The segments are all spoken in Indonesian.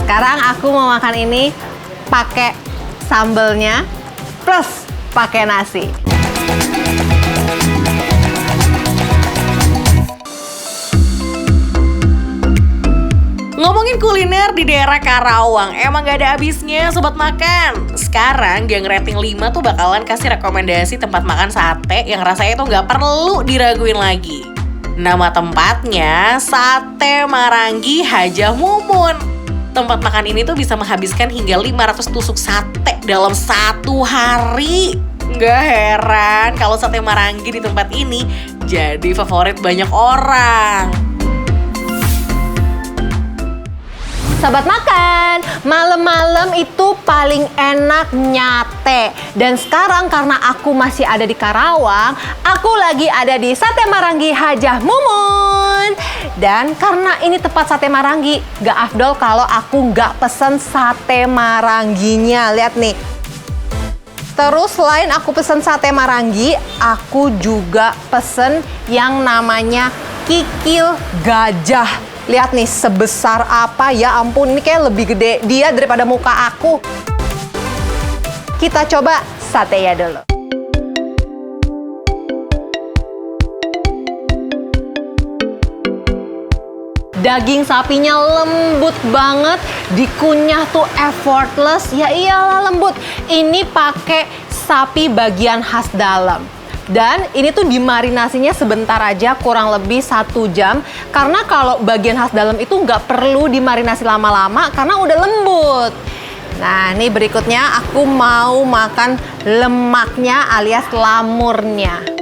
Sekarang aku mau makan ini pakai sambelnya plus pakai nasi. Ngomongin kuliner di daerah Karawang, emang gak ada habisnya sobat makan. Sekarang Gang Rating 5 tuh bakalan kasih rekomendasi tempat makan sate yang rasanya tuh gak perlu diraguin lagi. Nama tempatnya Sate Maranggi Hajah Mumun. Tempat makan ini tuh bisa menghabiskan hingga 500 tusuk sate dalam satu hari. Nggak heran kalau sate Maranggi di tempat ini jadi favorit banyak orang. Sobat makan, malam-malam itu paling enak nyate. Dan sekarang karena aku masih ada di Karawang, aku lagi ada di Sate Maranggi Hajah Mumun. Dan karena ini tempat sate Maranggi, gak afdol kalau aku gak pesen sate Marangginya. Lihat nih. Terus selain aku pesen sate Maranggi, aku juga pesen yang namanya kikil gajah. Lihat nih sebesar apa, ya ampun, ini kayak lebih gede dia daripada muka aku. Kita coba sate ya dulu. Daging sapinya lembut banget, dikunyah tuh effortless, ya iyalah lembut. Ini pakai sapi bagian khas dalam. Dan ini tuh dimarinasinya sebentar aja, kurang lebih 1 jam. Karena kalau bagian khas dalam itu nggak perlu dimarinasi lama-lama karena udah lembut. Nah, ini berikutnya aku mau makan lemaknya alias lamurnya.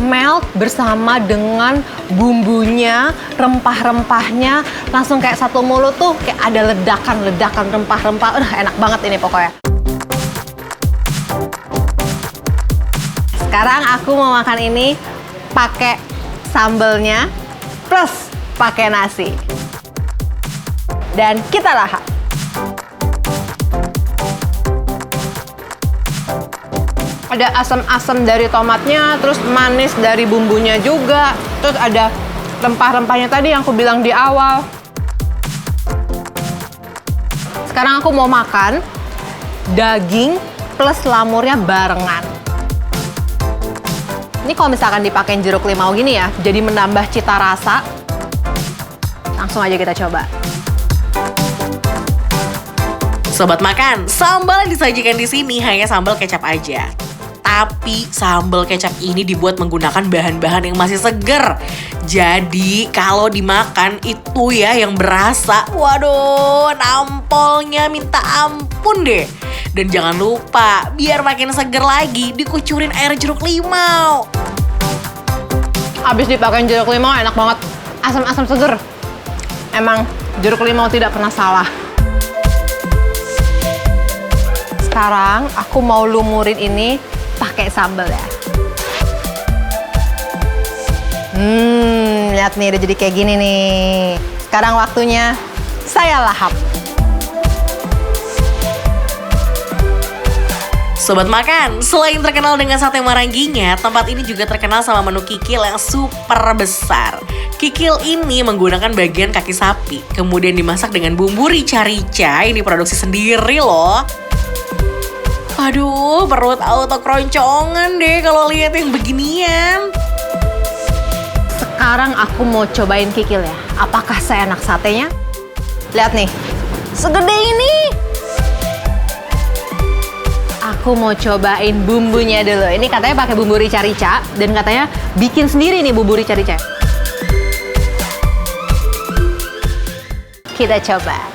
Melt bersama dengan bumbunya, rempah-rempahnya, langsung kayak satu mulut tuh kayak ada ledakan-ledakan rempah-rempah. Enak banget ini pokoknya. Sekarang aku mau makan ini pakai sambelnya plus pakai nasi. Dan kita lahap. Ada asam-asam dari tomatnya, terus manis dari bumbunya juga, terus ada rempah-rempahnya tadi yang aku bilang di awal. Sekarang aku mau makan daging plus lamurnya barengan. Ini kalau misalkan dipakai jeruk limau gini ya, jadi menambah cita rasa. Langsung aja kita coba. Sobat makan, sambal yang disajikan di sini hanya sambal kecap aja. Tapi sambal kecap ini dibuat menggunakan bahan-bahan yang masih seger. Jadi kalau dimakan itu ya yang berasa, waduh, nampolnya minta ampun deh. Dan jangan lupa, biar makin seger lagi, dikucurin air jeruk limau. Abis dipakai jeruk limau enak banget, asam-asam seger. Emang jeruk limau tidak pernah salah. Sekarang aku mau lumurin ini pakai sambal ya. Lihat nih udah jadi kayak gini nih. Sekarang waktunya saya lahap. Sobat makan, selain terkenal dengan sate Marangginya, tempat ini juga terkenal sama menu kikil yang super besar. Kikil ini menggunakan bagian kaki sapi, kemudian dimasak dengan bumbu rica-rica yang diproduksi sendiri loh. Aduh, perut auto keroncongan deh kalau lihat yang beginian. Sekarang aku mau cobain kikil ya. Apakah seenak satenya? Lihat nih, segede ini. Aku mau cobain bumbunya dulu. Ini katanya pakai bumbu rica-rica dan katanya bikin sendiri nih bumbu rica-rica. Kita coba.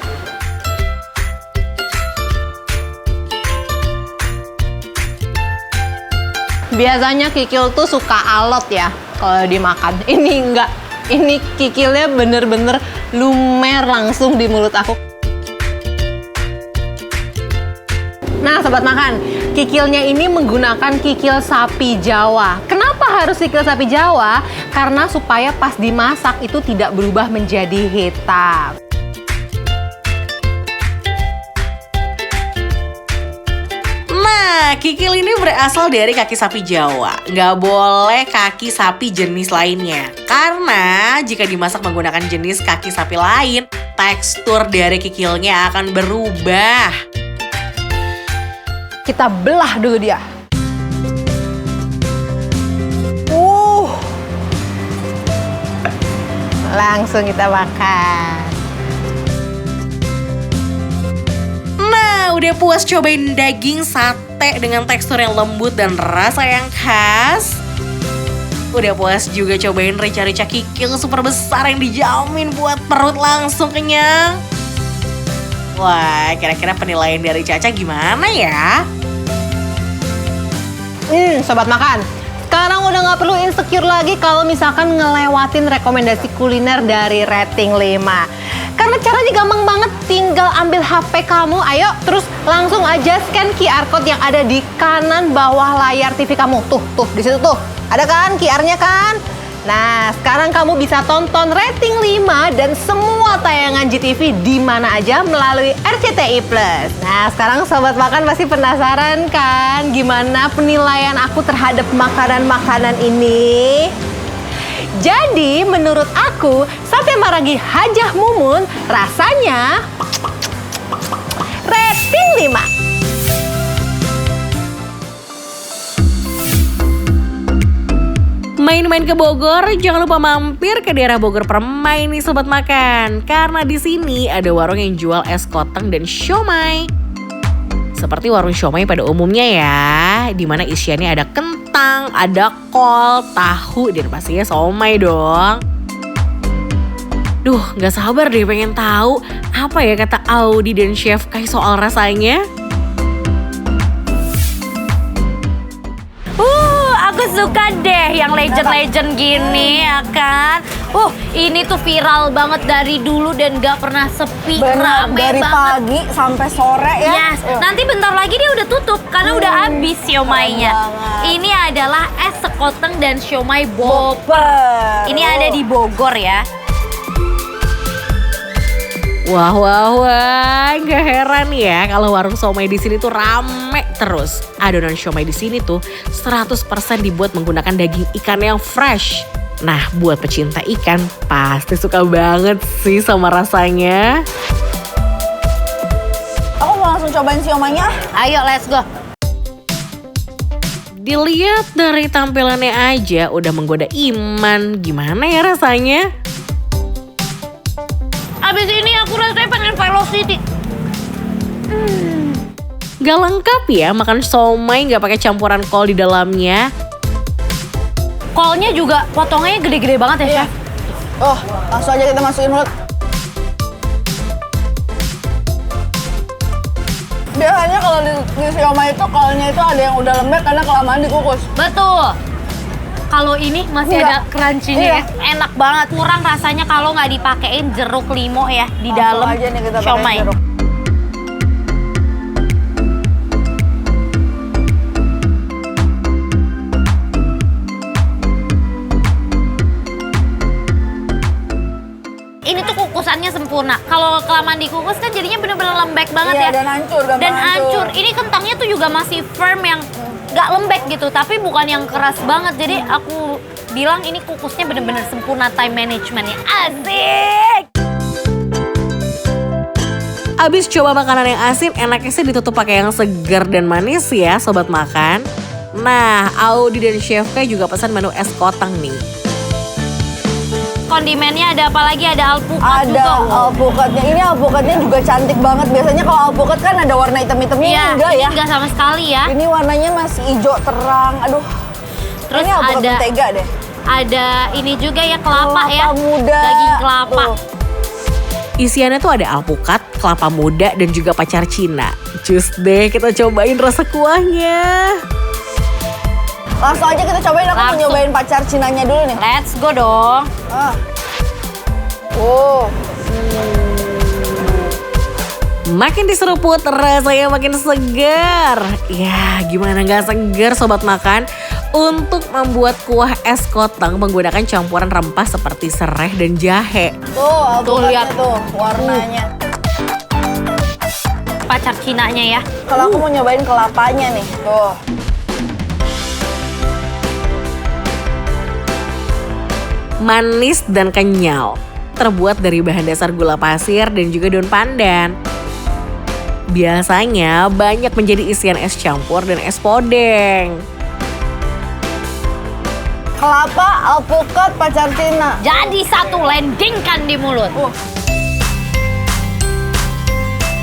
Biasanya kikil tuh suka alot ya kalau dimakan. Ini enggak. Ini kikilnya bener-bener lumer langsung di mulut aku. Nah, sobat makan, kikilnya ini menggunakan kikil sapi Jawa. Kenapa harus kikil sapi Jawa? Karena supaya pas dimasak itu tidak berubah menjadi hitam. Nah, Nah, kikil ini berasal dari kaki sapi Jawa. Nggak boleh kaki sapi jenis lainnya. Karena jika dimasak menggunakan jenis kaki sapi lain, tekstur dari kikilnya akan berubah. Kita belah dulu dia. Langsung kita makan. Nah, udah puas cobain daging sate dengan tekstur yang lembut dan rasa yang khas? Udah puas juga cobain rica-rica kikil super besar yang dijamin buat perut langsung kenyang? Wah, kira-kira penilaian dari Caca gimana ya? Sobat makan, sekarang udah gak perlu insecure lagi kalau misalkan ngelewatin rekomendasi kuliner dari rating 5. Karena caranya gampang banget, tinggal ambil HP kamu, ayo terus langsung aja scan QR code yang ada di kanan bawah layar TV kamu. Tuh, di situ tuh. Ada kan QR-nya kan? Nah, sekarang kamu bisa tonton rating 5 dan semua tayangan GTV di mana aja melalui RCTI Plus. Nah, sekarang Sobat Makan pasti penasaran kan gimana penilaian aku terhadap makanan-makanan ini? Jadi, menurut aku, sate Maragi Hajah Mumun rasanya rating 5. Main-main ke Bogor, jangan lupa mampir ke daerah Bogor Permai nih Sobat Makan. Karena di sini ada warung yang jual es koteng dan siomay. Seperti warung siomay pada umumnya ya, dimana isiannya ada kentang, ada kol, tahu, dan pastinya somay dong. Duh, gak sabar deh pengen tahu apa ya kata Audi dan Chef Kai soal rasanya. Aku suka deh yang legend-legend gini ya kan. Ini tuh viral banget dari dulu dan gak pernah sepi. Benar, Rame dari banget. pagi sampai sore ya. Yes, nanti bentar lagi dia udah tutup karena udah habis siomaynya. Keren banget. Ini adalah es sekoteng dan siomay Boper. Boper. Ini ada di Bogor ya. Wah, nggak heran ya kalau warung siomay di sini tuh rame terus. Adonan siomay di sini tuh 100% dibuat menggunakan daging ikan yang fresh. Nah, buat pecinta ikan pasti suka banget sih sama rasanya. Aku mau langsung cobain siomaynya. Ayo let's go. Dilihat dari tampilannya aja udah menggoda iman. Gimana ya rasanya? Abis ini aku rasanya pengen velocity. Gak lengkap ya makan siomay gak pakai campuran kol di dalamnya. Kolnya juga potongannya gede-gede banget ya, Chef. Oh, langsung aja kita masukin mulut. Biasanya kalau di siomay itu kolnya itu ada yang udah lembek karena kelamaan dikukus. Betul. Kalau ini masih Enggak. ada crunchy-nya ya. Enak banget. Kurang rasanya kalau nggak dipakein jeruk limo ya di Langsung dalam aja nih kita pakai siomay. jeruk. Ini tuh kukusannya sempurna. Kalau kelamaan dikukus kan jadinya bener-bener lembek banget Iya, ya. dan hancur, gampang Dan hancur. hancur. Ini kentangnya tuh juga masih firm yang nggak lembek gitu, tapi bukan yang keras banget. Jadi aku bilang ini kukusnya bener-bener sempurna time managementnya. Asik! Abis coba makanan yang asin, enaknya sih ditutup pakai yang segar dan manis ya Sobat Makan. Nah, Audi dan Chef Kai juga pesan menu es koteng nih. Kondimennya ada apa lagi? Ada alpukat Ada juga. alpukatnya. Ini alpukatnya juga cantik banget. Biasanya kalau alpukat kan ada warna hitam-hitamnya, Iya, ini enggak ini ya. enggak sama sekali ya. Ini warnanya masih hijau terang. Aduh. Terus ini alpukat ada mentega deh. ada ini juga ya kelapa ya. muda. Daging kelapa. Tuh. Isiannya tuh ada alpukat, kelapa muda, dan juga pacar Cina. Cus deh kita cobain rasa kuahnya. Langsung aja kita cobain, aku mau Langsung. nyobain pacar Cinanya dulu nih. Let's go dong. Ah. Oh. Makin diseruput rasanya makin segar. Ya gimana gak segar Sobat Makan. Untuk membuat kuah es koteng menggunakan campuran rempah seperti serai dan jahe. Tuh alpukatnya lihat. tuh warnanya. pacar Cinanya ya. Kalau aku mau nyobain kelapanya nih. Tuh. Manis dan kenyal. Terbuat dari bahan dasar gula pasir dan juga daun pandan. Biasanya banyak menjadi isian es campur dan es podeng. Kelapa, alpukat, pacar Cina. Jadi satu landingkan di mulut.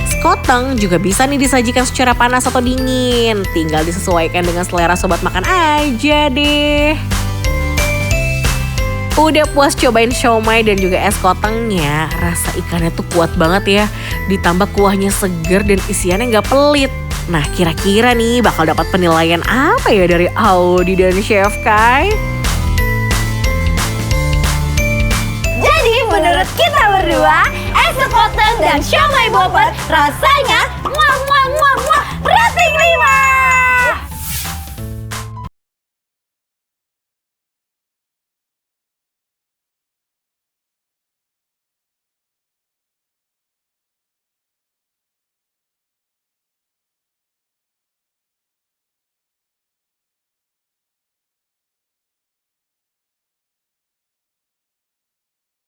Sekoteng juga bisa nih disajikan secara panas atau dingin. Tinggal disesuaikan dengan selera sobat makan aja deh. Udah puas cobain siomay dan juga es kotengnya, rasa ikannya tuh kuat banget ya. Ditambah kuahnya seger dan isiannya nggak pelit. Nah kira-kira nih bakal dapat penilaian apa ya dari Audi dan Chef Kai? Jadi menurut kita berdua, es sekoteng dan siomay bobot rasanya muah muah muah muah rating 5.